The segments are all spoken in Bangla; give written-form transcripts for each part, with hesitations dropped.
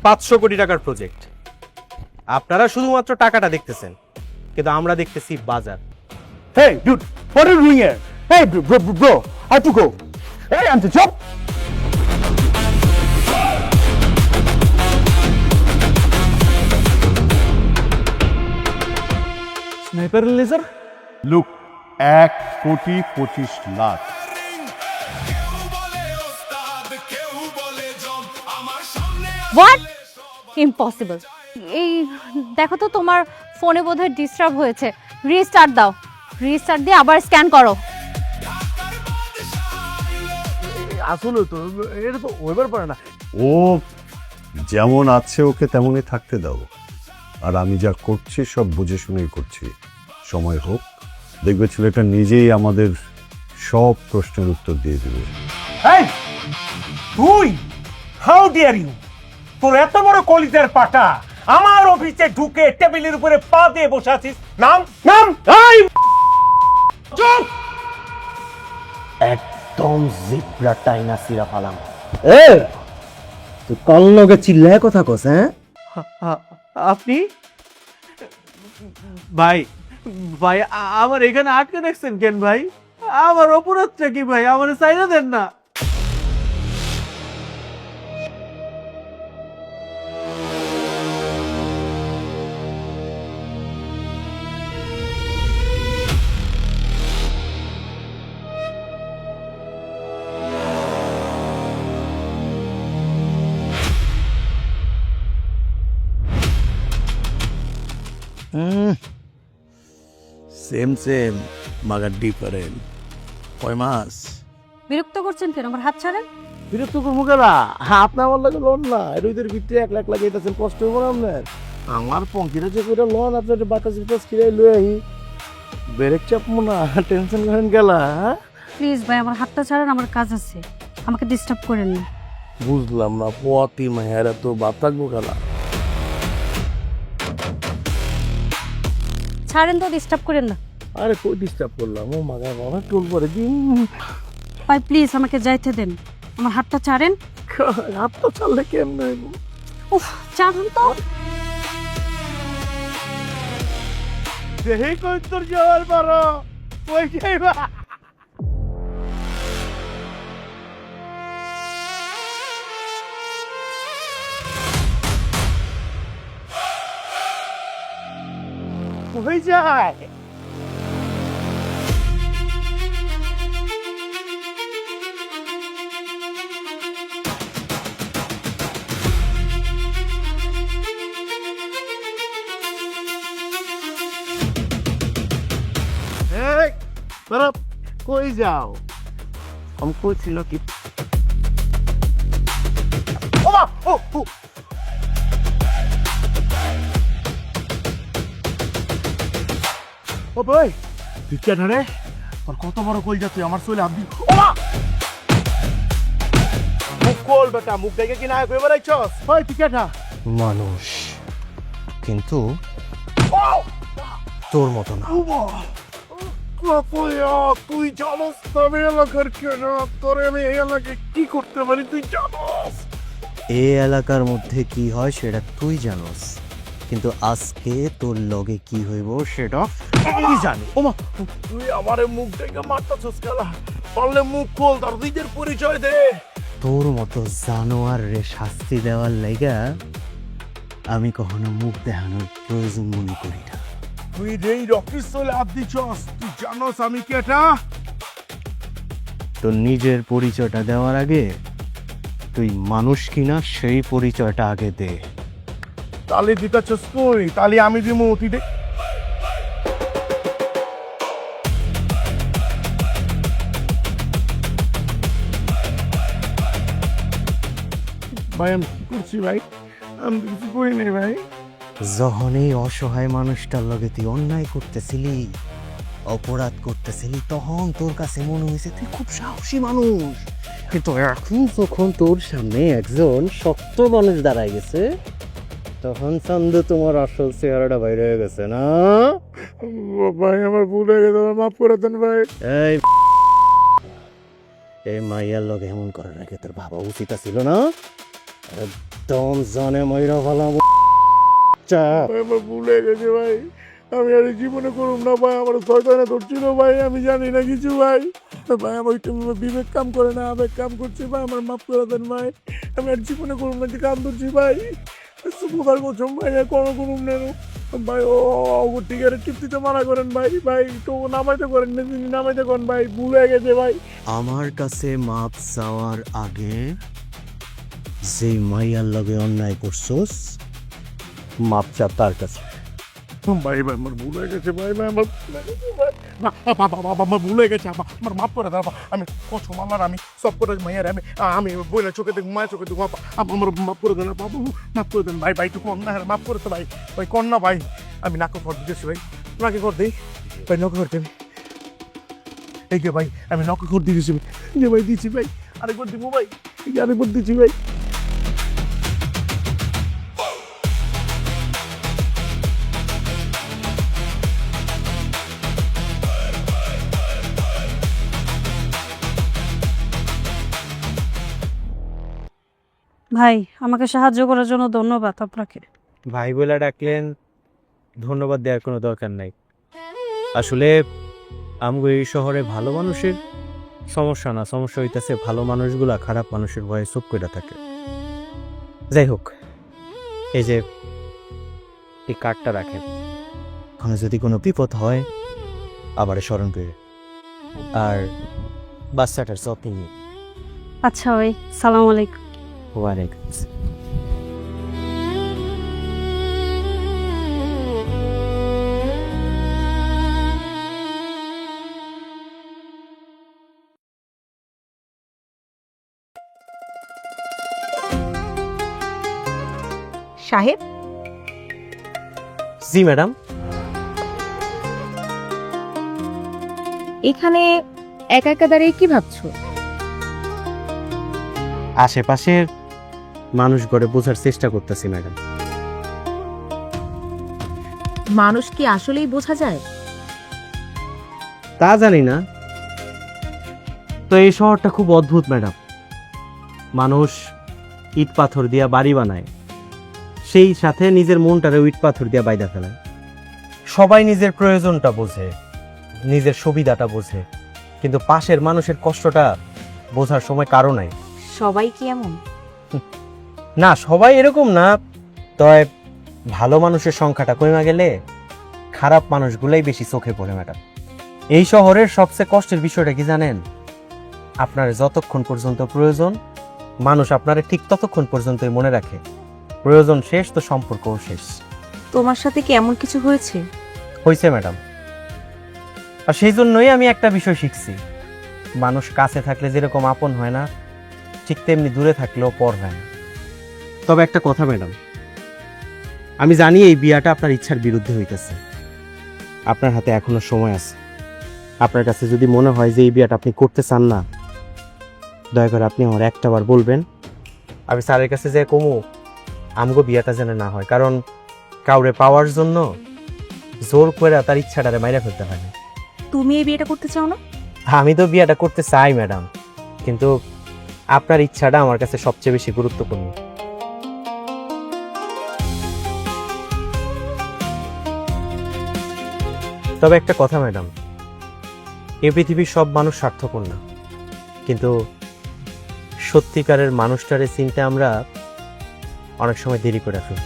500 কোটি টাকার প্রজেক্ট। আপনারা শুধুমাত্র টাকাটা দেখতেছেন, কিন্তু আমরা দেখতেছি বাজার। Hey, dude, what are you doing here? Hey, bro, I have to go. Hey, I'm the job. Sniper laser? Look 1,25,00,000। What? Impossible. এই দেখো তো, তোমার ফোনে বোধহয় ডিস্টার্ব হয়েছে। রিস্টার্ট দাও, রিস্টার্ট দিয়ে আবার স্ক্যান করো। আসলে তো এটা তো ওইবার পারে না। ও যেমন আছে ওকে তেমনই থাকতে দাও, আর আমি যা করছি সব বুঝে শুনেই করছি। সময় হোক, দেখবে ছেলেটা নিজেই আমাদের সব প্রশ্নের উত্তর দিয়ে দেবে। এই তুই, হাউ ডিয়ার ইউ, তোর এত বড় কলিজার পাটা আমার অফিসে ঢুকে টেবিলের উপরে পা দিয়ে বসে আছিস? নাম নাম এই চুপ! একদম জিব্রা টাইনা সিরা ফালাম। তুই কল লগে চিল্লায় কথা কস? হ্যাঁ, আপনি ভাই, ভাই আমার এখানে আটকে রাখছেন কেন ভাই? আমার অপরাধটা কি ভাই? আমার চাইনা দেন না। সেম মাগার ডিফারেন্ট। কয় মাস? বিরক্ত করছেন কেন? আমার হাত ছাড়েন। বিরক্ত করবো কেনা? আপনার আমার লাগে লোন না, এর ভিতরে 1,00,000 লাগাইতেছেন, কষ্ট হবো না আপনার? আমার পঙ্কিটা যে করে লোন আপনার বাতাস বিতাস কিনে লই আহি, ব্রেক চাপবো না, টেনশন করেন গেলা। প্লিজ ভাই, আমার হাতটা ছাড়েন, আমার কাজ আছে, আমাকে ডিস্টার্ব করেন না। বুঝলাম না, পতি মাহেরা তো বাপ থাকবো খেলা। ছাড়েন তো, ডিস্টার্ব করেন না। আরে কই ডিস্টার্ব করলাম? ও মাগা বাবা টোল পরে দিন। ভাই প্লিজ আমাকে যাইতে দেন, আমার হাতটা ছাড়েন। হাত তো চাললে কেমনে? উফ, ছাড়ুন তো। দেহি কই তোর যাওয়ার পারো ওই যাইবা। কই যায়? কই যাও? আমি কইছিল কি ও ভাই, তুই কেন রে? তোর কত বড় কল যাচ্ছে আমার চলে আপনি। মুখ খোল বেটা, মুখ দেখে কি না কই বেড়াইছস? ভাই তুই কেটা? মানুষ, কিন্তু তোর মতো না। তুই জানোস তবে এলাকার কেন তোরে আমি এই এলাকায় কি করতে পারি তুই জানোস? এই এলাকার মধ্যে কি হয় সেটা তুই জানোস, কিন্তু আজকে তোর লগে কি হইব সেটা আমি জানি। ওমা, তুই আমারে মুখ দেখে মারতাছস কেলা? পারলে মুখ খোল, তার নিজের পরিচয় দে। তোর মতো জানোয়ার রে শাস্তি দেওয়ার লাইগা আমি কখনো মুখ দেখানোর প্রয়োজন মনে করি না। তুই যেই রকিস চলে হাত দিছস, তুই জানোস আমি কেটা? তোর নিজের পরিচয়টা দেওয়ার আগে তুই মানুষ কিনা সেই পরিচয়টা আগে দে। তালি দিতাছস তুই, তালি আমি দিমু, তুই দেখ। ভাই আমি কি করছি ভাই? আমি তো কিছু করি নাই ভাই। যখন এই অসহায় মানুষটার লগে তুই অন্যায় করতেছিলি, অপরাধ করতেছিলি, তখন তোর কাছে মনে হয়েছে তুই খুব সাহসী মানুষ, কিন্তু এখন যখন তোর সামনে একজন শক্ত মানুষ দাঁড়ায় গেছে, তখন চান্দু তোমার আসল চেহারাটা বাইরে হয়ে গেছে না? ভাই আমার ভুল হয়ে গেছে, আমার মাফ করে দেন ভাই। এই মাইয়ার লগে এমন করার আগে তোর ভাবা উচিত ছিল না? একদম জানে ময়রা ভালা আমার ভুল হয়ে গেছে ভাই, আমি আর এই জীবনে করুম না ভাই, আমার শয়তানে ধরছিল ভাই, আমি জানি না কিছু ভাই। ভাই আমার একটু বিবেক কাম করে না, আবেগ কাম করছে ভাই, আমার মাফ করে দেন ভাই, আমি আর জীবনে করুম না, যে কাম ধরছি ভাই, সুপার করছম ভাই, আর কোনো করুম না ভাই। ও টিকারের টিপটিতে মানা করেন ভাই, ভাই তো নামাইতে করেন না, নামাইতে করেন ভাই, ভুল হয়ে গেছে ভাই। আমার কাছে মাপ চাওয়ার আগে যে মাইয়ার লগে অন্যায় করছস মাপ চা তার কাছে। ভাই ভাই আমার ভুল হয়ে গেছে ভাই, ভাই আমার ভুল হয়ে গেছে ভাই, আমার ভুল হয়ে গেছে, আমার মাফ করে দাও, আমি কসম আমার, আমি সব করে মাইয়ার, আমি বইলে চোখে দেখবো, মায়ের চোখে দেখবো, আমার মাফ করে দেন বাবু, মাফ করে দেন ভাই, ভাই একটু কম না, মাফ করে তো ভাই, ভাই কর না ভাই, আমি নাকে ঘর দিতেছি ভাই, নাকে ঘর দিই ভাই, নকে ঘর দেবে এই যে ভাই, আমি নকে ঘর দিতেছি যে ভাই, দিচ্ছি ভাই, আরেকবার দিব ভাই, আরেকবার দিচ্ছি ভাই। ভাই আমাকে সাহায্য করার জন্য ধন্যবাদ আপনাকে। ভাই বলে ডাকলেন, ধন্যবাদ দেওয়ার কোনো দরকার নাই। আসলে আমগো এই শহরে ভালো মানুষের সমস্যা না, সমস্যা হইতেছে ভালো মানুষগুলা খারাপ মানুষের ভয়ে চুপ করে থাকে। যাই হোক, এই যে এই কার্ডটা রাখেন, ওখানে যদি কোনো বিপদ হয় আবার স্মরণ করে, আর বাচ্চাটার যত্ন নিয়ে। আচ্ছা ভাই, সালাম আলাইকুম। ওয়ালাইকুম আসসালাম। সাহেব, জি ম্যাডাম। এখানে একা একা দাঁড়িয়ে কি ভাবছো? আশেপাশের মানুষ গড়ে বোঝার চেষ্টা করতেছি ম্যাডাম। মানুষ কি আসলেই বোঝা যায়? তা জানি না, তো এই শহরটা খুব অদ্ভুত ম্যাডাম। মানুষ ইট পাথর দিয়া বাড়ি বানায়, সেই সাথে নিজের মনটারে ইট পাথর দিয়া বাইদা ফেলায়। সবাই নিজের প্রয়োজনটা বোঝে, নিজের সুবিধাটা বোঝে, কিন্তু পাশের মানুষের কষ্টটা বোঝার সময় কারো নাই। সবাই কি এমন? না, সবাই এরকম না, তবে ভালো মানুষের সংখ্যাটা কমে গেলে খারাপ মানুষগুলাই বেশি চোখে পড়ে ম্যাডাম। এই শহরের সবচেয়ে কষ্টের বিষয়টা কি জানেন? আপনার যতক্ষণ পর্যন্ত প্রয়োজন, মানুষ আপনারে ঠিক ততক্ষণ পর্যন্তই মনে রাখে, প্রয়োজন শেষ তো সম্পর্কও শেষ। তোমার সাথে কি এমন কিছু হয়েছে? হয়েছে ম্যাডাম, আর সেই জন্যই আমি একটা বিষয় শিখছি, মানুষ কাছে থাকলে যেরকম আপন হয় না, ঠিক তেমনি দূরে থাকলেও পর হয় না। তবে একটা কথা ম্যাডাম, আমি জানি এই বিয়াটা আপনার ইচ্ছার বিরুদ্ধে হইতেছে, আপনার হাতে এখনো সময় আছে। আপনার কাছে যদি মনে হয় যে এই বিয়াটা আপনি করতে চান না, দয়া করে আপনি আমার একটাবার বলবেন, আমি স্যারের কাছে যে কমু আমগো বিয়াটা যেন না হয়। কারণ কাউরে পাওয়ার জন্য জোর করে তার ইচ্ছাটারে মাইরা ফেলতে হয় না। তুমি এই বিয়েটা করতে চাও না? আমি তো বিয়েটা করতে চাই ম্যাডাম, কিন্তু আপনার ইচ্ছাটা আমার কাছে সবচেয়ে বেশি গুরুত্বপূর্ণ। তবে একটা কথা ম্যাডাম, এই পৃথিবীর সব মানুষ স্বার্থপর না, কিন্তু সত্যিকারের মানুষটারে চিনতে আমরা অনেক সময় দেরি করে ফেলি।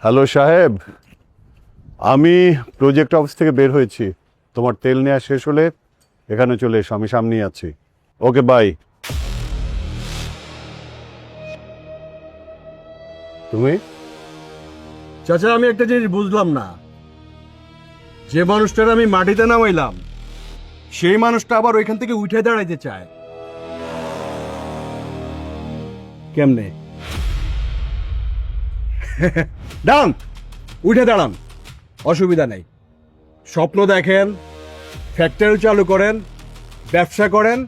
হ্যালো সাহেব, আমি প্রজেক্ট অফিস থেকে বের হয়েছি। তোমার তেল নেওয়া শেষ হলে এখানে চলে এসো, আমি সামনেই আছি। Okay bye. তুমি? চাচা, আমি একটা জিনিস বুঝলাম না, যে মানুষটার আমি মাটিতে নামাইলাম সেই মানুষটা আবার ওইখান থেকে উঠে দাঁড়াইতে চায় কেমনে? দাঁড়ান, উঠে দাঁড়ান, অসুবিধা নেই। স্বপ্ন দেখেন, ফ্যাক্টরি চালু করেন, ব্যবসা করেন,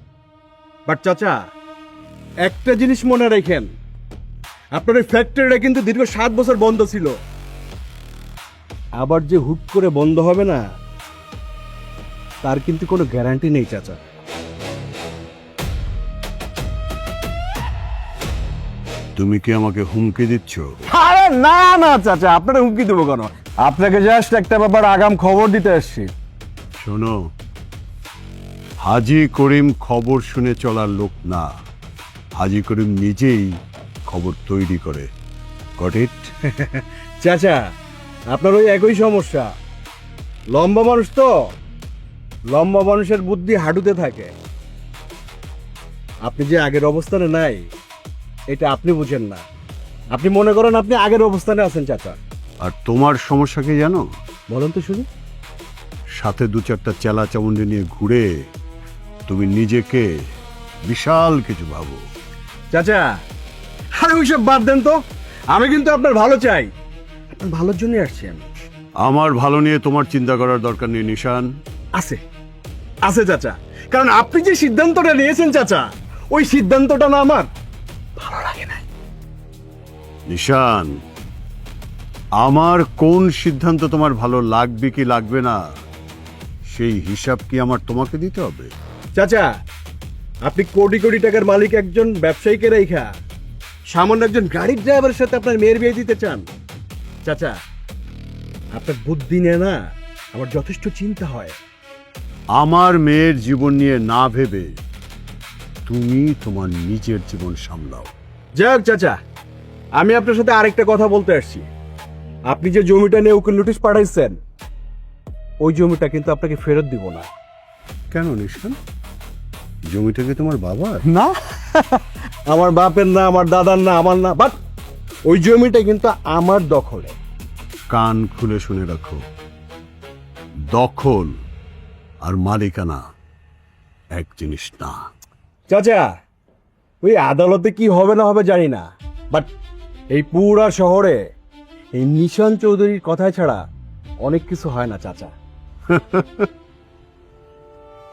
বাট চাচা একটা জিনিস মনে রাখেন, আপনার এই ফ্যাক্টরিটা কিন্তু দীর্ঘ 7 বছর বন্ধ ছিল, আবার যে হুট করে বন্ধ হবে না তার কিন্তু কোনো গ্যারান্টি নেই চাচা। তুমি কি আমাকে হুমকি দিচ্ছ? আরে না না চাচা, আপনারা হুমকি দেবো কেন? আপনাকে জাস্ট একটা ব্যাপার আগাম খবর দিতে আসছি। শোনো, হাজি করিম খবর শুনে চলার লোক না, হাজি করিম নিজেই খবর তৈরি করে। Got it? চাচা আপনার ওই একই সমস্যা, লম্বা মানুষ তো, লম্বা মানুষের বুদ্ধি হাঁটুতে থাকে। আপনি যে আগের অবস্থানে নাই এটা আপনি বুঝেন না, আপনি মনে করেন আপনি আগের অবস্থানে আছেন চাচা। আর তোমার সমস্যা কি জানো? বলেন তো শুনি। সাথে 2-4টা চেলা চামুন্ডি নিয়ে ঘুরে তুমি নিজেকে বিশাল কিছু ভাবো। চাচা আরে ওইসব বাদ দেন তো, আমি কিন্তু আপনার ভালো চাই, আপনার ভালোর জন্যই আসছি আমি। আমার ভালো নিয়ে তোমার চিন্তা করার দরকার নেই নিশান। আছে আছে চাচা, কারণ আপনি যে সিদ্ধান্তটা নিয়েছেন চাচা, ওই সিদ্ধান্তটা না আমার ভালো লাগে না। নিশান, আমার কোন সিদ্ধান্ত তোমার ভালো লাগবে কি লাগবে না সেই হিসাব কি আমার তোমাকে দিতে হবে? চাচা আপনি কোটি কোটি টাকার মালিক একজন ব্যবসায়ীকে রেখা সামান্য একজন গাড়ির ড্রাইভারের সাথে আপনার মেয়ের বিয়ে দিতে চান? চাচা আপনার বুদ্ধি নিয়ে না আমার যথেষ্ট চিন্তা হয়। আমার মেয়ের জীবন নিয়ে না ভেবে তুমি তোমার নিজের জীবন সামলাও। যাক চাচা, আমি আপনার সাথে আরেকটা কথা বলতে আসছি। আপনি যে জমিটা নিয়ে ওকে নোটিশ পাঠাইছেন, ওই জমিটা কিন্তু আপনাকে ফেরত দিব না। কেন নিশান, জমিটা কি তোমার বাবার? না, আমার বাপের না, আমার দাদার না, আমার না, বাট ওই জমিটা কিন্তু আমার দখলে। কান খুলে শুনে রাখো, দখল আর মালিকানা এক জিনিস না। চাচা ওই আদালতে কি হবে না হবে জানি না, বাট এই পুরা শহরে এই নিশান চৌধুরীর কথা ছাড়া অনেক কিছু হয় না চাচা।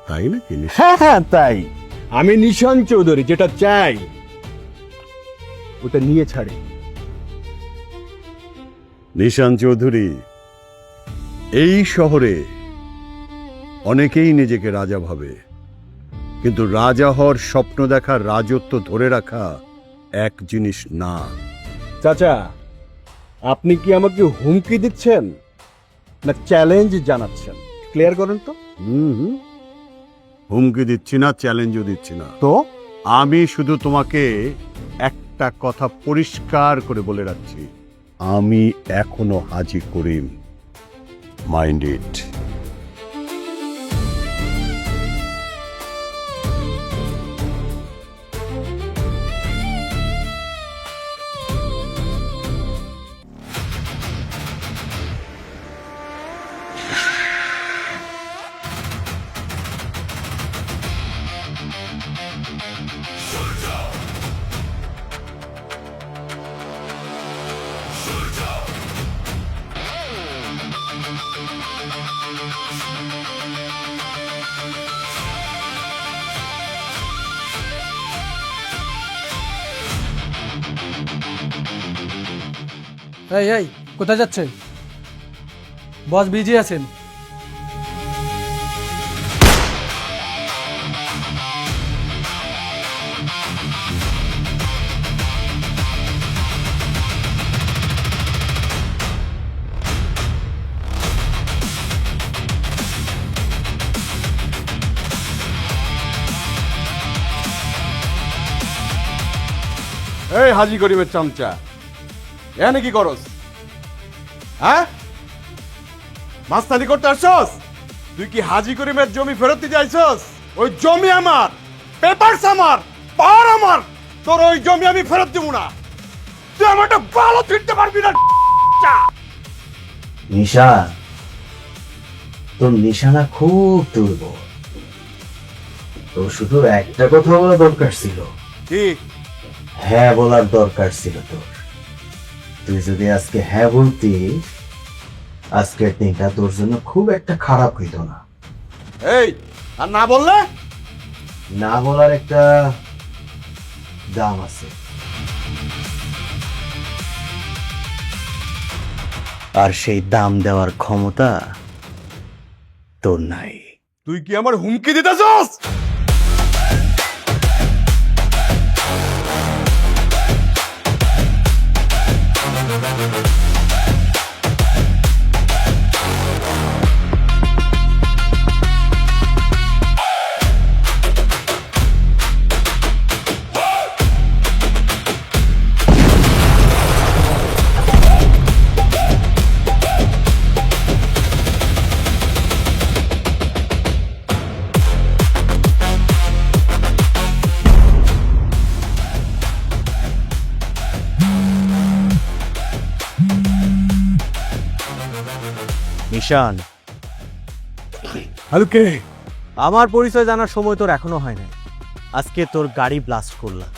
তাই নাকি নিশান? হ্যাঁ হ্যাঁ তাই, আমি নিশান চৌধুরী যেটা চাই ওটা নিয়ে ছাড়ি। নিশান চৌধুরী, এই শহরে অনেকেই নিজেকে রাজা ভাবে, কিন্তু রাজা হওয়ার স্বপ্ন দেখা, রাজত্ব ধরে রাখা এক জিনিস না। চাচা আপনি কি আমাকে হুমকি দিচ্ছেন না চ্যালেঞ্জ জানাচ্ছেন? ক্লিয়ার করেন তো। হুম, হুমকি দিচ্ছি না, চ্যালেঞ্জও দিচ্ছি না। তো আমি শুধু তোমাকে একটা কথা পরিষ্কার করে বলে রাখছি, আমি এখনো হাজি করিম। Mind it. এই এই কোথায় যাচ্ছেন? বস বিজি আছেন। এই হাজি করিমের চামচা, এখানে কি করস? হ্যাঁ, মাস্তানি করতে আসছস? তুই কি হাজি করিমের জমি ফেরত দিতে আইছস? ওই জমি আমার, পেপারস আমার, পাওয়ার আমার, তোর ওই জমি আমি ফেরত দিব না। তুই আমারটা ভালো ফিরতে পারবি না। নিশান, তোর নিশানা খুব দুর্বল। তোর শুধু একটা কথা বলা দরকার ছিল। কি? হ্যাঁ বলার দরকার ছিল তোর। তুই যদি আজকে হ্যাঁ বলতি, আজকের দিনটা তোর জন্য খুব একটা খারাপ হইতো না। এই, আর না বললে? না বলার একটা দাম আছে। আর সেই দাম দেওয়ার ক্ষমতা তোর নাই। তুই কি আমার হুমকি দিতেছস? নিশান, হ্যালো কে? আমার পরিচয় জানার সময় তোর এখনো হয় নাই। আজকে তোর গাড়ি ব্লাস্ট করলাম,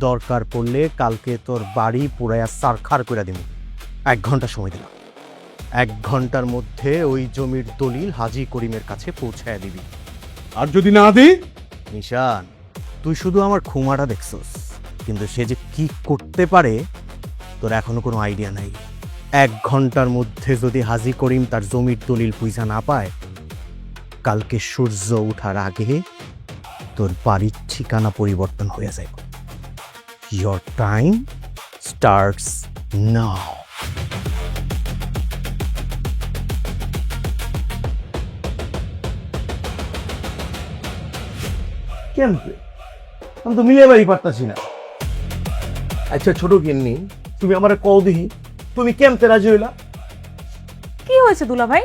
দরকার পড়লে কালকে তোর বাড়ি পুরাইয়া সারখার করে দিব। 1 ঘন্টা সময় দিলাম, 1 ঘন্টার মধ্যে ওই জমির দলিল হাজী করিমের কাছে পৌঁছায় দিবি। আর যদি না দিই? নিশান, তুই শুধু আমার খুমাটা দেখছস, কিন্তু সে যে কি করতে পারে তোর এখনো কোনো আইডিয়া নাই। 1 ঘন্টার মধ্যে যদি হাজী করিম তার জমির দলিল পয়সা না পায়, কালকে সূর্য ওঠার আগে তোর বাড়ির ঠিকানা পরিবর্তন হয়ে যাবে। Your time starts now. কেমতে? আমি তো মিলে বাড়ি পারতাছি না। আচ্ছা ছোট গিন্নি, তুমি আমার কও দিহি, তুমি কেমতে রাজি হইলা? কি হয়েছে দুলা ভাই?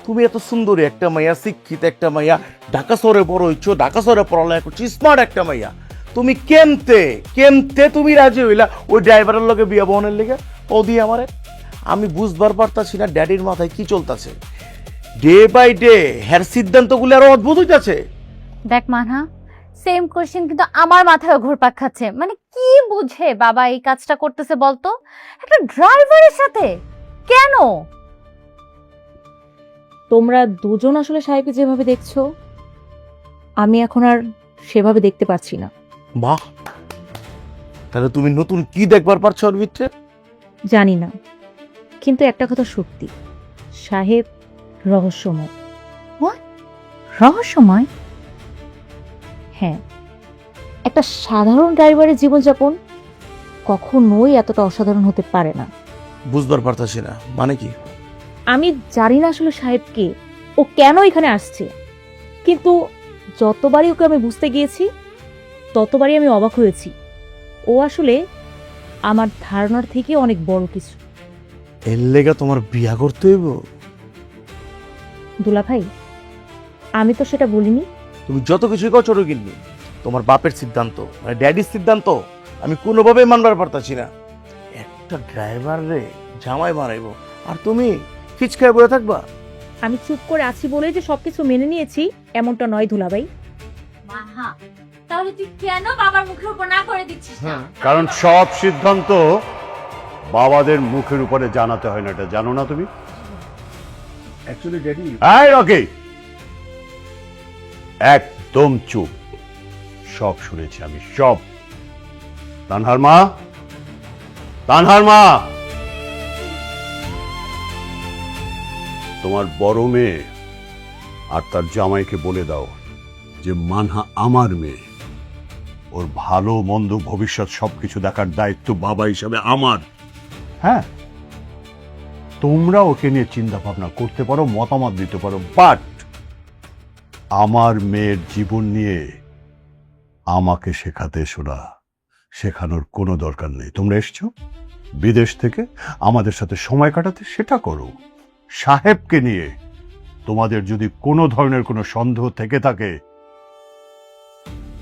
তুমি এত সুন্দরী একটা মাইয়া, শিক্ষিত একটা মাইয়া, ঢাকা শহরে বড় হইছো, ঢাকা শহরে পড়ালেখা করছো, স্মার্ট একটা মাইয়া, তুমি কেমতে তুমি রাজি হইলা ওই ড্রাইভারের লগে বিয়া বহনের লেগে? ও দিয়ে আমারে আমি বুঝবার পারতাছি না ড্যাডির মাথায় কি চলতেছে। ডে বাই ডে হ্যার সিদ্ধান্তগুলো আরো অদ্ভুত হইতাছে। দেখ মানহা, সেম কোশ্চেন কিন্তু আমার মাথায় ঘুরপাক খাচ্ছে। মানে কি বুঝে বাবা এই কাজটা করতেছে বলতো, একটা ড্রাইভারের সাথে? কেন? তোমরা দুজন আসলে সাহেবকে যেভাবে দেখছো, আমি এখন আর সেভাবে দেখতে পারছি না। বাহ, তাহলে তুমি নতুন কি দেখবার পারছো ওর ভিতরে? জানি না, কিন্তু একটা কথা সত্যি, সাহেব রহস্যময়। রহস্যময়? হ্যাঁ, একটা সাধারণ ড্রাইভারের জীবনযাপন কখনোই এতটা অসাধারণ হতে পারে না। বুঝবার পারতাছি না, মানে কি? আমি জানি না আসলে সাহেবকে, ও কেন এখানে আসছে, কিন্তু যতবারই ওকে আমি বুঝতে গিয়েছি ততবারই আমি অবাক হয়েছি। ও আসলে আমার ধারণার থেকে অনেক বড় কিছু। এর লেগে তোমার বিয়া করতে হইব? দুলা ভাই, আমি তো সেটা বলিনি। তুমি যত কিছুই কও ছোট কিনবি, তোমার বাপের সিদ্ধান্ত, মানে ড্যাডির সিদ্ধান্ত আমি কোনোভাবেই মানবার পারতাছি না। একটা ড্রাইভার রে জামাই বানাইবো আর তুমি খিচখায় বলে থাকবা? আমি চুপ করে আছি বলে যে সবকিছু মেনে নিয়েছি এমনটা নয় দুলা ভাই। মানহা, তাহলে তুই কেন বাবার মুখের উপর না করে দিচ্ছিস না? কারণ সব সিদ্ধান্ত বাবাদের মুখের উপরে জানাতে হয় না, এটা জানো না তুমি? অ্যাকচুয়ালি ড্যাডি, এই রকি, একদম চুপ। সব শুনেছি আমি, সব। তানহার মা, তোমার বড় মেয়ে আর তার জামাইকে বলে দাও যে মানহা আমার মেয়ে, ওর ভালো মন্দ ভবিষ্যৎ সবকিছু দেখার দায়িত্ব বাবা হিসাবে আমার। হ্যাঁ, তোমরা ওকে নিয়ে চিন্তা ভাবনা করতে পারো, মতামত দিতে পারো, বাট আমার মেয়ের জীবন নিয়ে আমাকে শেখাতে এসো না, শেখানোর কোনো দরকার নেই। তোমরা এসছো বিদেশ থেকে আমাদের সাথে সময় কাটাতে, সেটা করো। সাহেবকে নিয়ে তোমাদের যদি কোনো ধরনের কোনো সন্দেহ থেকে থাকে,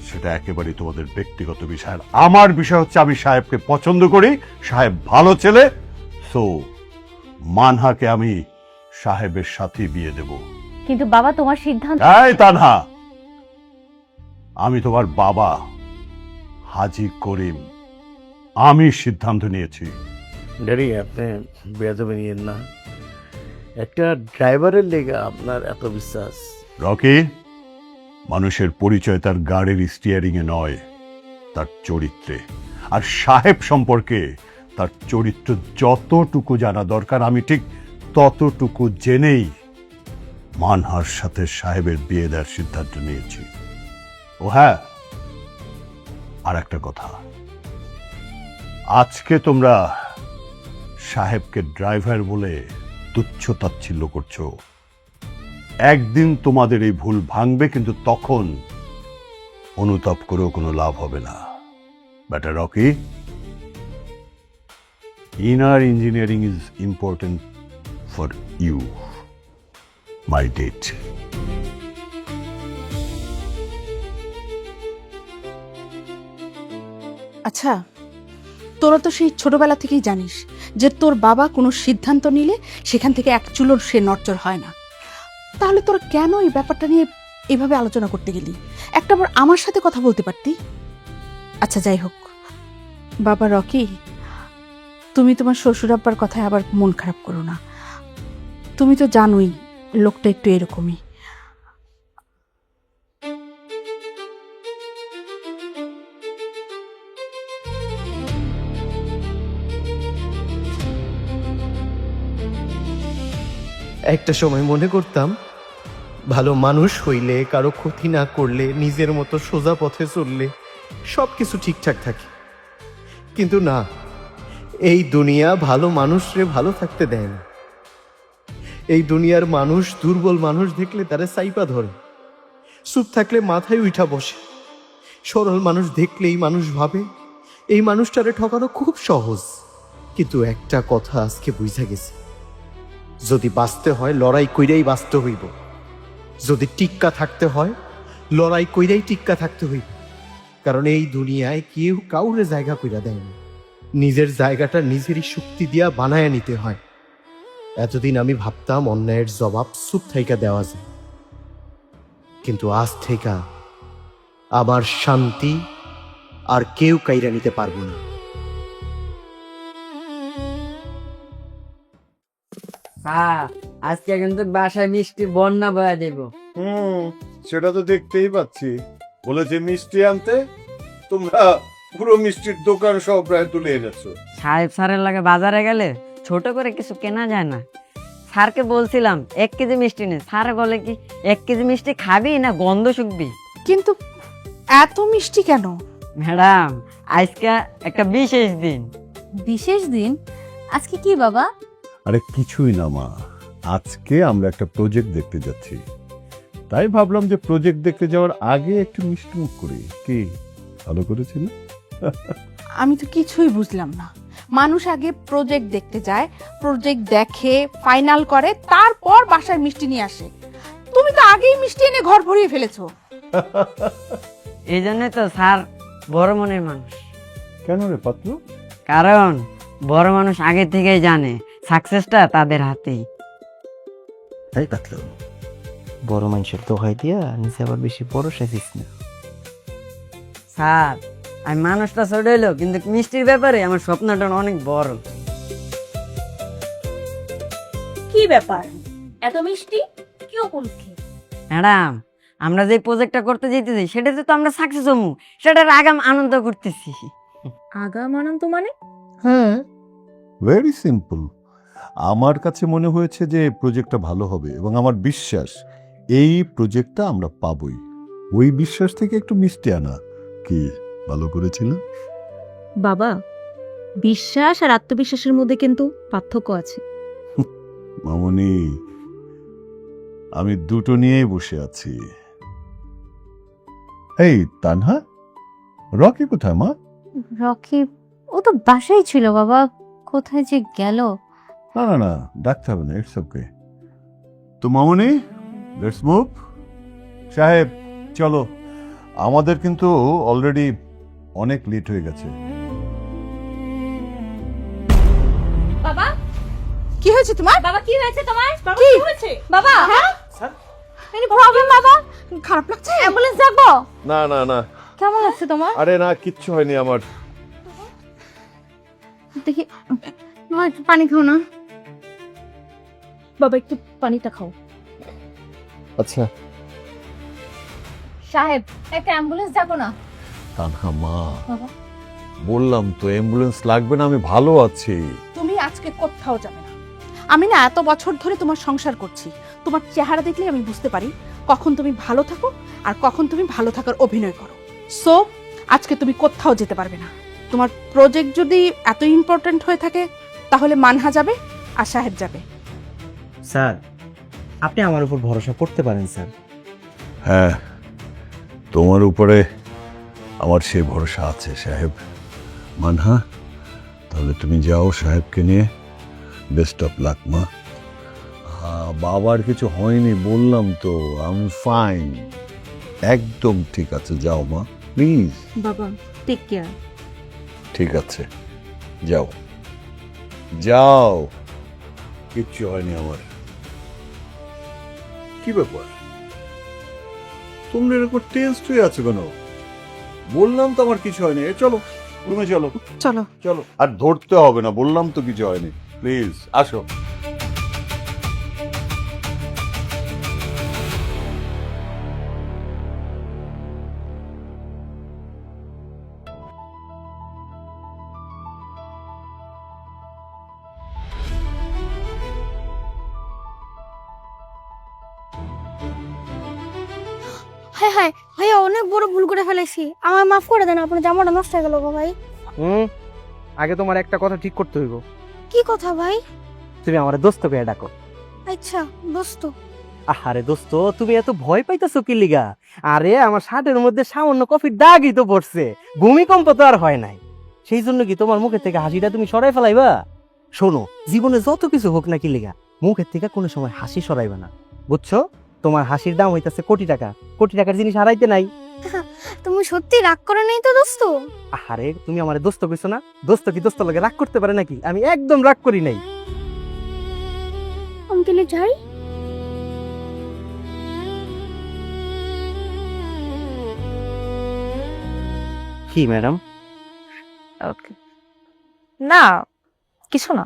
সেটা একেবারেই তোমাদের ব্যক্তিগত বিষয়। আমার বিষয় হচ্ছে আমি সাহেবকে পছন্দ করি, সাহেব ভালো ছেলে, সো মানহাকে আমি সাহেবের সাথে বিয়ে দেব। কিন্তু বাবা, তোমার সিদ্ধান্ত। এই তানহা, আমি তোমার বাবা হাজী করিম, আমি সিদ্ধান্ত নিয়েছি। ড্যাডি আপনি বেয়াদবি নিয়েন না, একটা ড্রাইভারের লেগে আপনার এত বিশ্বাস? রকি, মানুষের পরিচয় তার গাড়ির স্টিয়ারিং এ নয়, তার চরিত্রে। আর সাহেব সম্পর্কে তার চরিত্র যতটুকু জানা দরকার আমি ঠিক ততটুকু জেনেই মানহার সাথে সাহেবের বিয়ে দেওয়ার সিদ্ধান্ত নিয়েছি। ও হ্যাঁ, আর একটা কথা, আজকে তোমরা সাহেবকে ড্রাইভার বলে তুচ্ছ তাচ্ছিল্য করছো। একদিন তোমাদের এই ভুল ভাঙবে, কিন্তু তখন অনুতাপ করেও কোনো লাভ হবে না। বেটা Rocky, inner engineering is important for you, my date. আচ্ছা, তোরা তো সেই ছোটবেলা থেকেই জানিস যে তোর বাবা কোনো সিদ্ধান্ত নিলে সেখান থেকে এক চুলোর সে নড়চড় হয় না। তাহলে তোরা কেন এই ব্যাপারটা নিয়ে এভাবে আলোচনা করতে গেলি? একটাবার আমার সাথে কথা বলতে পারতি। আচ্ছা যাই হোক, বাবা রকি, তুমি তোমার শ্বশুর আব্বার কথায় আবার মন খারাপ করো না। তুমি তো জানোই লোকটা একটু এরকমই। একটা সময় মনে করতাম ভালো মানুষ হইলে, কারো ক্ষতি না করলে, নিজের মতো সোজা পথে চললে সব কিছু ঠিকঠাক থাকে। কিন্তু না, এই দুনিয়া ভালো মানুষরে ভালো থাকতে দেয় না। এই দুনিয়ার মানুষ দুর্বল মানুষ দেখলে তারা সাইপা ধরে, চুপ থাকলে মাথায় উঠা বসে। সরল মানুষ দেখলেই মানুষ ভাবে এই মানুষটারে ঠকানো খুব সহজ। কিন্তু একটা কথা আজকে বুঝা গেছে, যদি বাঁচতে হয় লড়াই কইরাই বাঁচতে হইব, যদি টিক্কা থাকতে হয় লড়াই কইরাই টিক্কা থাকতে হইব। কারণ এই দুনিয়ায় কেউ কাউরে জায়গা কইরা দেয় না, নিজের জায়গাটা নিজেরই শক্তি দিয়া বানায়া নিতে হয়। এতদিন আমি ভাবতাম অন্যায়ের জবাব চুপ থাইকা দেওয়া যায়, কিন্তু আজ থেকে আমার শান্তি আর কেউ কাইরা নিতে পারবো না। আজকে কিন্তু বাসায় মিষ্টি বন্যা বয়া দেব। সেটা তো দেখতেই পাচ্ছি। বলেছে মিষ্টি আনতে, তোমরা পুরো মিষ্টির দোকান সব প্রায় তুলে এনেছো। সাহেব স্যারের লাগে বাজারে গেলে ছোট করে কিছু কেনা যায় না। স্যারকে বলছিলাম 1 কেজি মিষ্টি নে, স্যার বলে কি 1 কেজি মিষ্টি খাবি না গন্ধ শুকবি। কিন্তু এত মিষ্টি কেন? ম্যাডাম, আজকে একটা বিশেষ দিন। বিশেষ দিন? আজকে কি বাবা? আরে কিছুই না মা, আজকে আমরা একটা প্রজেক্ট দেখতে যাচ্ছি, তাই ভাবলাম যে প্রজেক্ট দেখতে যাওয়ার আগে একটু মিষ্টি মুখ করি। কি ভালো করেছি না? আমি তো কিছুই বুঝলাম না। মানুষ আগে প্রজেক্ট দেখতে যায়, প্রজেক্ট দেখে ফাইনাল করে, তারপর বাসায় মিষ্টি নিয়ে আসে। তুমি তো আগেই মিষ্টি এনে ঘর ভরিয়ে ফেলেছো। এই জন্যই তো স্যার বড় মনের মানুষ। কেন রে পাত্র? কারণ বড় মানুষ আগে থেকেই জানে সাকসেসটা তাদের হাতেই। তাই পাতলো, বড় মানুষের দোহাই দিয়া নিচে আবার বেশি বড় সাজিস না। স্যার, আমি মানুষটা ছোট হইলো, কিন্তু মিষ্টির ব্যাপারে আমার স্বপ্নটা অনেক বড়। কি ব্যাপার, এত মিষ্টি কি উপলক্ষে? ম্যাডাম, আমরা যে প্রজেক্টটা করতে যেতেছি সেটাতে তো আমরা সাকসেস হবো, সেটার আগাম আনন্দ করতেছি। আগাম আনন্দ মানে? হ্যাঁ, ভেরি সিম্পল। আমার কাছে মনে হয়েছে যে প্রজেক্টটা ভালো হবে এবং আমার বিশ্বাস এই প্রজেক্টটা আমরা পাবই। ওই বিশ্বাস থেকে একটু মিষ্টি আনা কি ভালো করেছিল? বাবা, বিশ্বাস আর আত্মবিশ্বাসের মধ্যে কিন্তু পার্থক্য আছে। মামনি, আমি দুটো নিয়েই বসে আছি। এই তানহা, রকি কোথায় মা? রকি ও তো বাসায় ছিল বাবা, কোথায় যে গেল। না না না, ডাকতে হবে না, ইটস ওকে। তো মামনি, লেটস মুভ। সাহেব চলো, আমাদের কিন্তু অলরেডি অনেক লেট হয়ে গেছে। বাবা, কি হয়েছে তোমার? বাবা কি হয়েছে তোমার? কি হয়েছে বাবা? হ্যাঁ এনি প্রবলেম বাবা? খারাপ লাগছে? অ্যাম্বুলেন্স ডাকবো? না না না, কেমন লাগছে তোমার? আরে না, কিচ্ছু হয়নি আমার। দেখি মা, একটু পানি খাও না। বাবা একটু পানিটা খাও। আচ্ছা সাহেব, একটা অ্যাম্বুলেন্স ডাকো না। তানহা মা, বাবা বললাম তো অ্যাম্বুলেন্স লাগবে না, আমি ভালো আছি। তুমি আজকে কোথাও যাবে না। আমি না এত বছর ধরে তোমার সংসার করছি, তোমার চেহারা দেখলে আমি বুঝতে পারি কখন তুমি ভালো থাকো আর কখন তুমি ভালো থাকার অভিনয় করো। সো আজকে তুমি কোথাও যেতে পারবে না। তোমার প্রজেক্ট যদি এত ইম্পর্ট্যান্ট হয়ে থাকে তাহলে মানহা যাবে আর সাহেব যাবে। স্যার, আপনি আমার উপর ভরসা করতে পারেন স্যার। হ্যাঁ, তোমার উপরে আমার সেই ভরসা আছে সাহেব। মানহা, তাহলে তুমি যাও সাহেবকে নিয়ে। বেস্ট অফ লাক মা। বাবার কিছু হয়নি বললাম তো, আমি ফাইন, একদম ঠিক আছে। যাও মা, প্লিজ। বাবা টেক কেয়ার। ঠিক আছে, যাও যাও, কিচ্ছু হয়নি আমার। কি ব্যাপার, তোমরা এরকম টেন্সড হয়ে আছো কেন? বললাম তো আমার কিছু হয়নি। চলো রুমে, চলো চলো চলো। আর ধরতে হবে না, বললাম তো কিছু হয়নি। প্লিজ আসো। হ্যাঁ হ্যাঁ ভাইয়া, অনেক বড় ভুল করে ফেলেছি, আমার মাফ করে দেন। আপনার জামাটা নষ্ট হয়ে গেল গো ভাই। আগে তোমার একটা কথা ঠিক করতে হইব। কি কথা ভাই? তুমি আমার দোস্ত করে ডাকো। আচ্ছা দোস্ত। আরে দোস্ত, তুমি এত ভয় পাইতেছো কি লিগা? আরে আমার শার্টের মধ্যে সামান্য কফির দাগই তো পড়ছে, ভূমিকম্প তো আর হয় নাই। সেই জন্য কি তোমার মুখের থেকে হাসিটা তুমি সরাই ফেলাইবা? শোনো, জীবনে যত কিছু হোক না কি লিগা, মুখের থেকে কোনো সময় হাসি সরাইবা না, বুঝছো? তোমার হাসির দাম হইতাছে কোটি টাকা, কোটি টাকার জিনিস হারাইতে নাই। তুমি সত্যি রাগ করে নাই তো দোস্ত? আরে তুমি আমার দোস্ত কইছো না, দোস্ত কি দোস্ত লাগে রাগ করতে পারে নাকি? আমি একদম রাগ করি নাই। অঙ্কেলে যাই। কি ম্যাডাম? না কিছু না।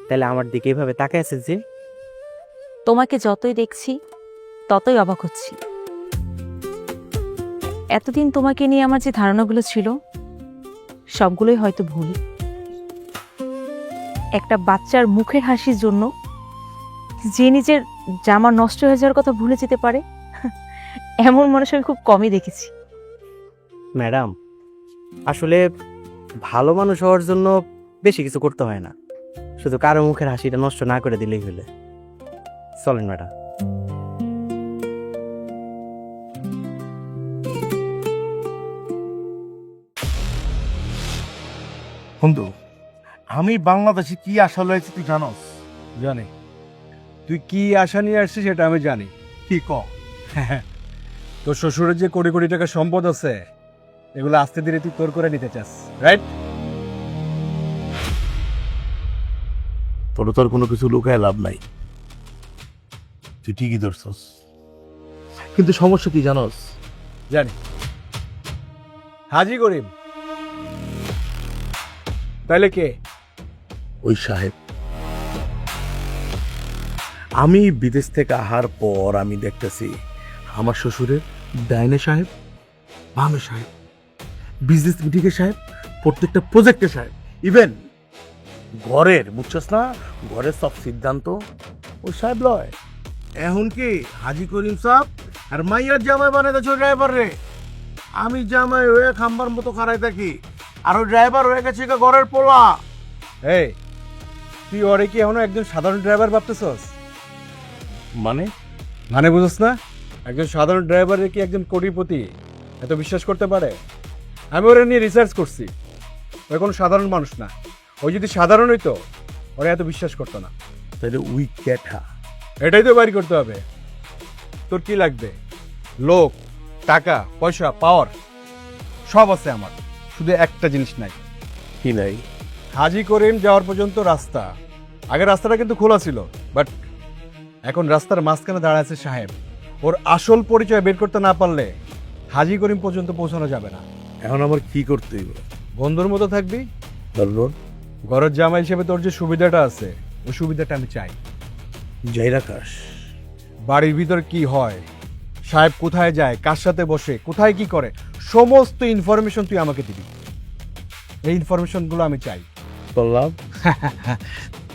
তাহলে আমার দিকে এইভাবে তাকায় আছে যে? তোমাকে যতই দেখছি ততই অবাক হচ্ছি। এতদিন তোমাকে নিয়ে আমার যে ধারণাগুলো ছিল সবগুলোই হয়তো ভুল। একটা বাচ্চার মুখের হাসির জন্য যে নিজের জামা নষ্ট হয়ে যাওয়ার কথা ভুলে যেতে পারে, এমন মানুষ আমি খুব কমই দেখেছি। ম্যাডাম, আসলে ভালো মানুষ হওয়ার জন্য বেশি কিছু করতে হয় না, শুধু কারো মুখের হাসিটা নষ্ট না করে দিলেই হলে। চলেন ম্যাডাম। বন্ধু, আমি বাংলাদেশে কি আশা লয়েছি তুই জানোস? জানি তুই কি আশা নিয়ে আসছিস সেটা আমি জানি। কি ক? তোর শ্বশুরের যে কোটি কোটি টাকা সম্পদ আছে, এগুলো আস্তে ধীরে তুই তোর করে নিতে চাস, রাইট? তোর তোর কোনো কিছু লুকায় লাভ নাই, তুই ঠিকই ধরছস। কিন্তু সমস্যা কি জানোস? জানি। হাজি করিম। তাইলে কে? ওই সাহেব। আমি বিদেশ থেকে আসার পর আমি দেখতেছি আমার শ্বশুরের ডাইনে সাহেব, বামে সাহেব, বিজনেস মিটিংয়ে সাহেব, প্রত্যেকটা প্রজেক্টে সাহেব, ইভেন ঘরের, বুঝছস না, ঘরের সব সিদ্ধান্ত ওই সাহেব লয়। এখন কি হাজি করিম সাহেব আর মাইয়ার জামাই বানাইতেছ ড্রাইভার রে। আমি জামাই হয়ে খাম্বার মতো খারাই থাকি, আর ওই ড্রাইভার হয়ে গেছে ঘরের পোলা। এই, তুই ওরে কি এখনো একজন সাধারণ ড্রাইভার ভাবতেছস? মানে বুঝছ না? একজন সাধারণ ড্রাইভারের কি একজন কোটিপতি এত বিশ্বাস করতে পারে? আমি ওরা নিয়ে রিসার্চ করছি, ওই কোনো সাধারণ মানুষ না। ওই যদি সাধারণ হইতো ওরা এত বিশ্বাস করতো না। তাহলে উই ক্যাঠা, এটাই তো বাড়ি করতে হবে। তোর কি লাগবে? লোক, টাকা, পয়সা, পাওয়ার সব আছে আমার, শুধু একটা জিনিস নাই। কি নাই? হাজি করিম যাওয়ার পর্যন্ত রাস্তা। আগে রাস্তাটা কিন্তু খোলা ছিল, বাট এখন রাস্তার মাঝখানে দাঁড়ায় আছে সাহেব। ওর আসল পরিচয় বের করতে না পারলে হাজি করিম পর্যন্ত পৌঁছানো যাবে না। এখন আমার কি করতে হইব? বন্ধুর মতো থাকবি। ধরুন ঘরের জামাই হিসেবে তোর যে সুবিধাটা আছে, ওই সুবিধাটা আমি চাই। যাই রাখাস। বাড়ির ভিতর কি হয়, সাহেব কোথায় যায়, কার সাথে বসে, কোথায় কি করে, সমস্ত ইনফরমেশন তুই আমাকে দিবি। এই ইনফরমেশনগুলো আমি চাই। বললাম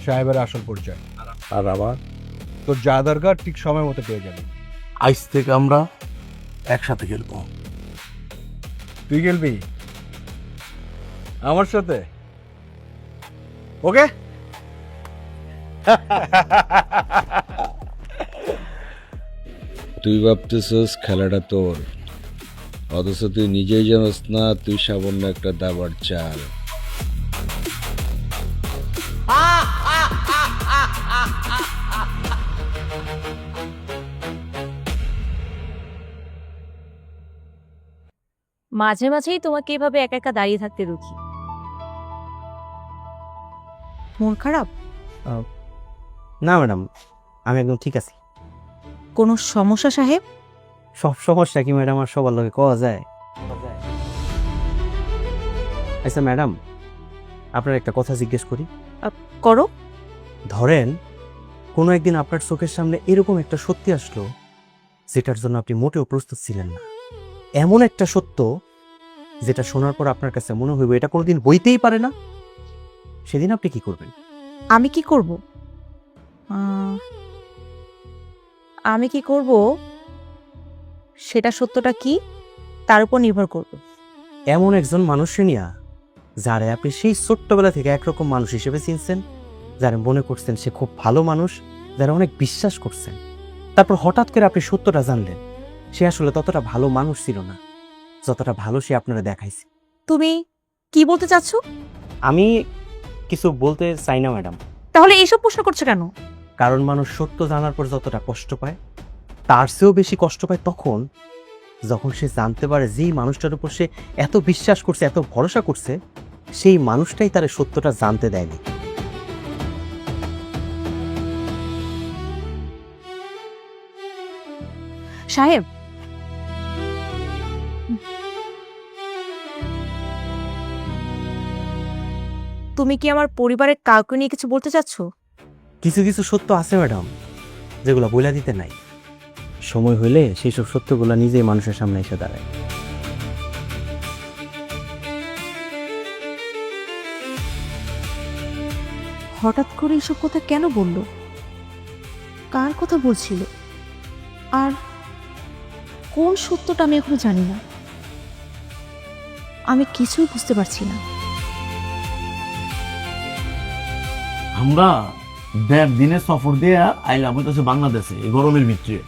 সাহেবের আসল পরিচয় আর আবার তোর যা দরকার ঠিক সময় মতো পেয়ে যাবে। আইস থেকে আমরা একসাথে খেলবো। তুই খেলবি আমার সাথে? ওকে। তুই ভাবতেছস খেলাটা তোর, অথচ তুই নিজেই জানোস না তুই সামান্য একটা দাবার চাল। মাঝে মাঝেই তোমাকে এভাবে একা একা দাঁড়িয়ে থাকতে রুখি। মন খারাপ? না ম্যাডাম, আমি একদম ঠিক আছি। কোনো সমস্যা সাহেব? সব সমস্যা কি ম্যাডাম আর সবার লোকে কওয়া যায়? আচ্ছা ম্যাডাম, আপনার একটা কথা জিজ্ঞেস করি। করো। ধরেন কোনো একদিন আপনার চোখের সামনে এরকম একটা সত্যি আসলো যেটার জন্য আপনি মোটেও প্রস্তুত ছিলেন না, এমন একটা সত্য যেটা শোনার পর আপনার কাছে মনে হইব এটা কোনোদিন হইতেই পারে না, সেদিন আপনি কি করবেন? আমি কি করব? আমি কি করব সেটা সত্যটা কি তার উপর নির্ভর করবে। এমন একজন মানুষকে নিয়া যারে আপনি সেই ছোট্টবেলা থেকে একরকম মানুষ হিসেবে চিনছেন, যারা মনে করছেন সে খুব ভালো মানুষ, যারা অনেক বিশ্বাস করছেন, তারপর হঠাৎ করে আপনি সত্যটা জানলেন সে আসলে ততটা ভালো মানুষ ছিল না যতটা ভালো সে আপনারা দেখাইছে। তুমি কি বলতে চাচ্ছ? আমি কিছু বলতে চাই না ম্যাডাম। তাহলে এইসব প্রশ্ন করছো কেন? কারণ মানুষ সত্য জানার পর যতটা কষ্ট পায় তার চেয়েও বেশি কষ্ট পায় তখন যখন সে জানতে পারে যেই মানুষটার উপর সে এত বিশ্বাস করছে, এত ভরসা করছে, সেই মানুষটাই তার সত্যটা জানতে দেয়নি। সাহেব, তুমি কি আমার পরিবারের কাউকে নিয়ে কিছু বলতে চাচ্ছ? কিছু কিছু সত্য আছে ম্যাডাম যেগুলো বইলা দিতে নাই, সময় হইলে সেই সব সত্যগুলো নিজেই মানুষের সামনে এসে দাঁড়ায়। হঠাৎ করে এসব কথা কেন বলল? কার কথা বলছিল? আর কোন সত্যটা আমি এখনো জানি না। আমি কিছুই বুঝতে পারছি না। আমরা 1.5 দিনের সফর দিয়ে আইলাম হইতেছে বাংলাদেশে এই গরমের ভিতরে।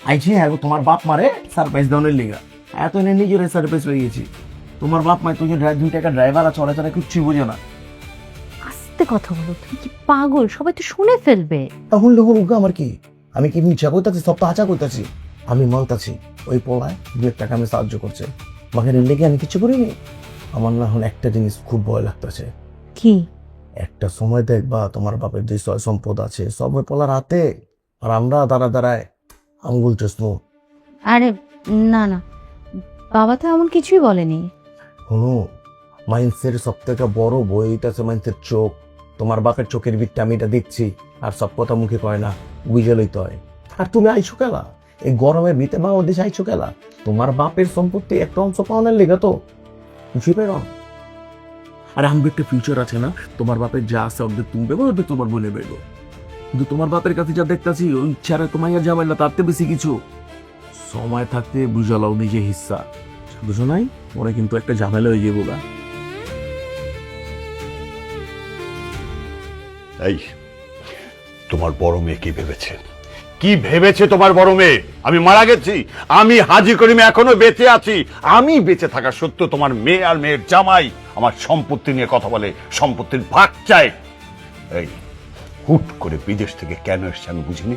আইছি হ্যাঁ তোমার বাপ মারে সারপ্রাইজ দেওয়ার লিগা, এত এনে নিজের সারপ্রাইজ হয়ে গেছি। তোমার বাপ মায় তুই 2 টাকা ড্রাইভার চলে চলে কিচ্ছুই বোঝে না। আস্তে কথা বলো, তুমি কি পাগল? সবাই তো শুনে ফেলবে। তখন লোক আমার কি, আমি কি মিছা কইতাছি? সব তো আচা কইতাছি। আমি মানতাছি ওই পোলায় 2 টাকা আমি সাহায্য করছে, বাঘের লেগে আমি কিছু করিনি। আমার না হলে একটা জিনিস খুব ভয় লাগতেছে। কি? একটা সময় দেখবা তোমার বাপের যে সয় সম্পদ আছে সব ওই পোলার হাতে, আর আমরা দাঁড়ায় আঙ্গুল চুষবো। আরে না না, বাবা তো এমন কিছুই বলেনি। শুনো, মাইন্সের সব থেকে বড় বই আছে মাইন্সের চোখ। তোমার বাপের চোখের বিটটা আমি এটা দেখছি, আর সব কথা মুখে কয় না, বুঝে লইতে হয়। আর তুমি আইছো কেলা এই গরমের ভিতরে বাংলাদেশে আইছো কেলা? তোমার বাপের সম্পত্তি একটা অংশ পাওয়ানোর লেগে তো বুঝবে না। আর আমি একটা ফিউচার আছে না, তোমার বাপের যা আছে অর্ধেক তুমি বেগো, অর্ধেক তোমার বোনে বেগো। কিন্তু তোমার বাপের কাছে যা দেখতেছি ওই ছাড়া তোমার জামাইলা তারতে বেশি কিছু। সময় থাকতে বুঝালাও নিজে হিস্সা, বুঝো নাই? ওরা কিন্তু একটা ঝামেলা হয়ে যাবো গা। এই তোমার বড় মেয়ে কি ভেবেছে? কি ভেবেছে তোমার বড় মেয়ে? আমি মারা গেছি, আমি হাজি করিম এখনো বেঁচে আছি। আমি বেঁচে থাকা সত্য তোমার মেয়ে আর মেয়ের জামাই আমার সম্পত্তি নিয়ে কথা বলে, সম্পত্তির ভাগ চাই। এই হুট করে বিদেশ থেকে কেন এসছে আমি বুঝিনি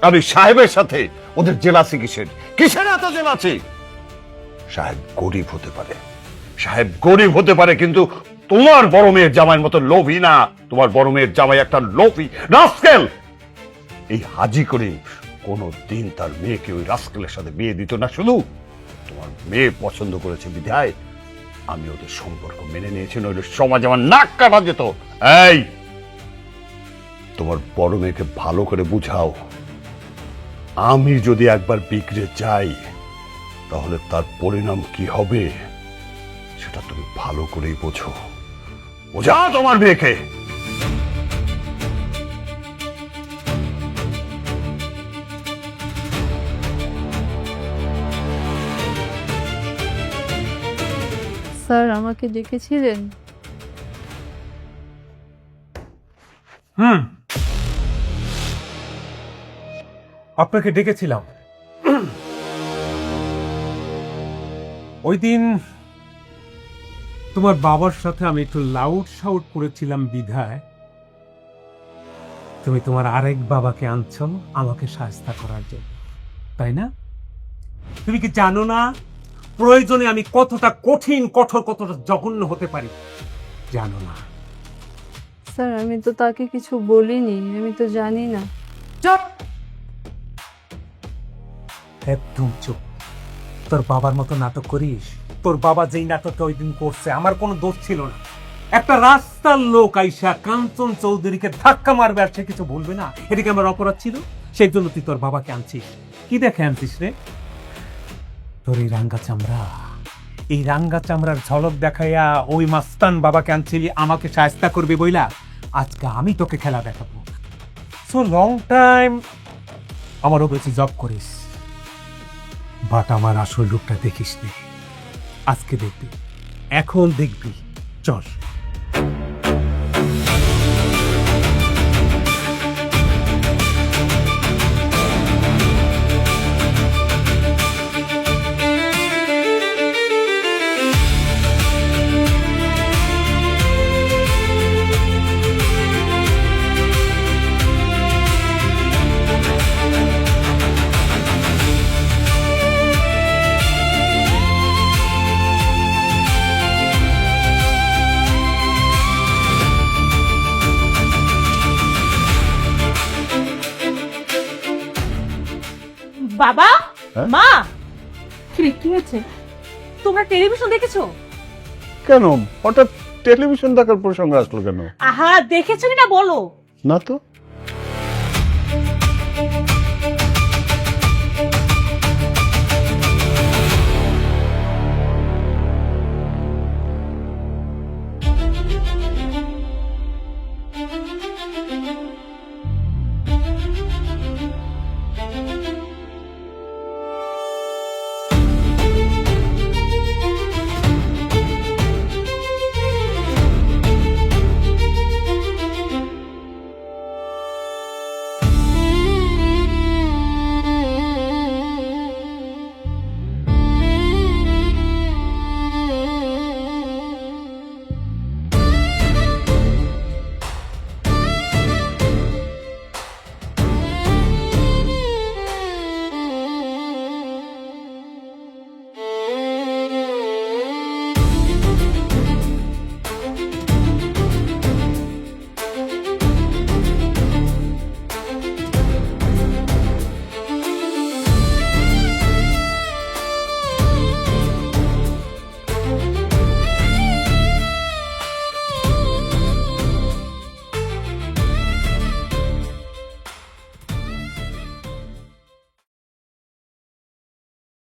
আমি সাহেবের সাথে ওদের জেলাসি কিসের এত জেলাসি? সাহেব গরিব হতে পারে কিন্তু তোমার বড় মেয়ের জামাইয়ের মতো লোভী না। তোমার বড় মেয়ের জামাই একটা লোভী রাস্কেল। এই হাজি করিম কোনো দিন তার মেয়েকে ওই রাস্কেলের সাথে বিয়ে দিত না। শুধু তোমার মেয়ে পছন্দ করেছে বিধায় আমি ওদের সম্পর্ক মেনে নিয়েছি, নইলে সমাজ আমার নাক কাটা যেত। এই তোমার বড় মেয়েকে ভালো করে বুঝাও, আমি যদি একবার বিগড়ে যাই তাহলে তার পরিণাম কি হবে সেটা তুমি ভালো করেই বোঝো। বোঝা তোমার মেয়েকে। স্যার আমাকে ডেকেছিলেন? আপনাকে ডেকেছিলাম। ওই দিন তোমার বাবার সাথে আমি একটু লাউড শাউট করেছিলাম বিধায় তুমি তোমার আরেক বাবাকে আনছো আমাকে সাহায্য করার জন্য, তাই না? তুমি কি জানো না প্রয়োজনে আমি কতটা কঠিন, কঠোর, কতটা জঘন্য হতে পারি? জানো না? স্যার আমি তো তাকে কিছু বলিনি, আমি তো জানি না। চুপ, একদম চুপ। তোর বাবার মতো নাটক করিস? তোর বাবা যেই নাটকটা ওই দিন করছে আমার কোনো দোষ ছিল না। একটা রাস্তার লোক আইসা কাঞ্চন চৌধুরীকে ধাক্কা মারবে আর সে কিছু বলবে না, এদিকে আমার অপরাধ ছিল, সেই জন্য তুই তোর বাবাকে আনছিস। কি দেখে আনছিস রে? তোর এই রাঙ্গা চামড়া, এই রাঙ্গা চামড়ার ঝলক দেখাইয়া ওই মাস্তান বাবাকে আনছিলি আমাকে সাহায্য করবে বইলা। আজকে আমি তোকে খেলা দেখাবো। সো লং টাইম আমারও বেশি জব করিস, বাট আমার আসল রূপটা দেখিস নি। আজকে দেখবি, এখন দেখবি। চল। বাবা, হ্যাঁ? মা, কি হয়েছে? তোমরা টেলিভিশন দেখেছো? কেন হঠাৎ টেলিভিশন দেখার প্রসঙ্গ আসলো কেন? আহা, দেখেছো কিনা বলো। না তো।